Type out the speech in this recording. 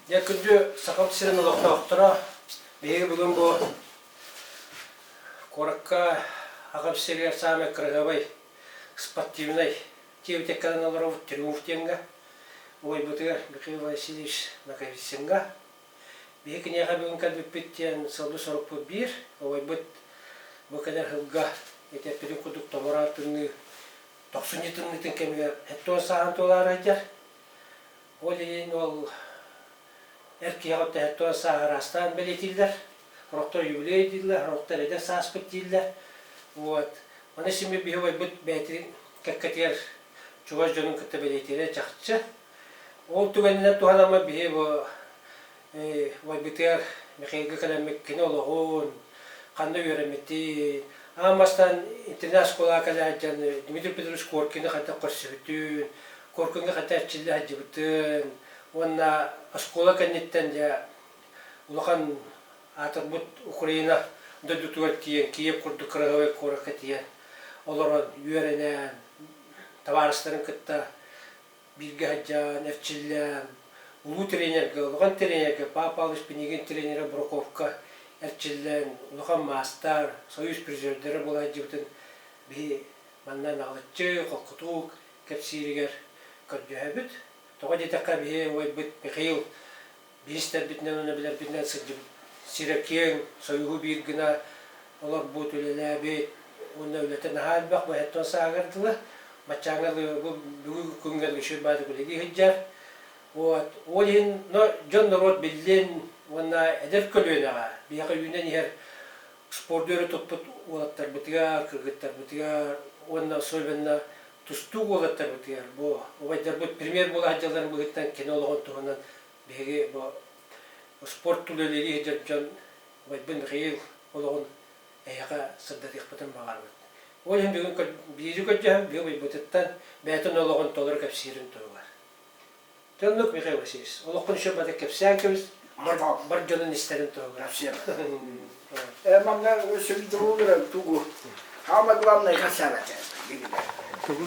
Я күнде сақалты сирен олықта оқтыра. Беге бүгін бұл коракка ағап сирер саме кірғабай спортивный тевтек каналары триумфтенга. Ой бұтығар Михаил Васильевич Наковиценга. Беге кінеға бүгін кәдбіппеттен сылды сорық бұл бір. Ой бұл кәдер ғылға етеппеден күдік томыратыны 97-тің кемегер әттуан саған толары айтар. Ол ең ол әркі яғытта әттуан сағыр астан білетілдер. Роқтар юбилей дейділер, роқтар әден саспыт дейділер. Оны семе бейі бұт бәйтірін кәккәтер чуғаш жонын күтті білетері чақытшы. Ол түгенінен туғанама бейі бұтығар Михаилға кәлемек кені олығын, қанды өреметті. Амастан интернет школа кәләджан Дмитрий Петрович Коркины қанта қорсы бүтін, Коркынға қанта әтчілі әджі бүтін. Онна школа кәнеттен де ұлақан атыр бұт Украина дөдітуәр тиен, Киев құрды қырғавай қораққа тиен. Оларан үйерінен, таварыстарын күтті білгі әджан, әрчілен, ұлу тренерге, ұлған тренерге, Папа Алыш Пенеген тренері Броковка, әрчілен, ұлған мастар, союз призердері бола әджібітін бей маннан ағылытчы, қолқытуық, кәпсирігер көрді әбіт. Тоға детаққа бей ой бұт Михаил бейістер бітінен оны білер бітінен сирекең, союғы бейгіна олар бұт өлелі әбет, оны өлетін ағал бақ бұл әттон сағырдылы. Матчаңалы бүгі күнгелгі шөй бады күлегі хыджар. Ол ең жон народ білден онна әдір көлуенаға. Бияға үйінен ер спордөрі топпыт олаттар бұтығар, кіргіттар бұтығар, онна сойбенна тұсту олаттар бұтығар. Обайдар бұт премьер бола хаджаларын бұғыттан кинологын тұғынан беге спорт түлелері хыджар жон обайбын Михаил олығын әйіға сырдат еқпытын бағар бұд. Ол ең бүгін бейірі көджем, бейі бұтыттан бәйтін олығын толыр кәпсерін тұғылар. Жонлық Михаил Васильевич, олықпын үші бады кәпсән көміз, бар жонын істерін тұғылар. Мамна өсіп тұру керек тұғу. Ама главное қасара. Тугу.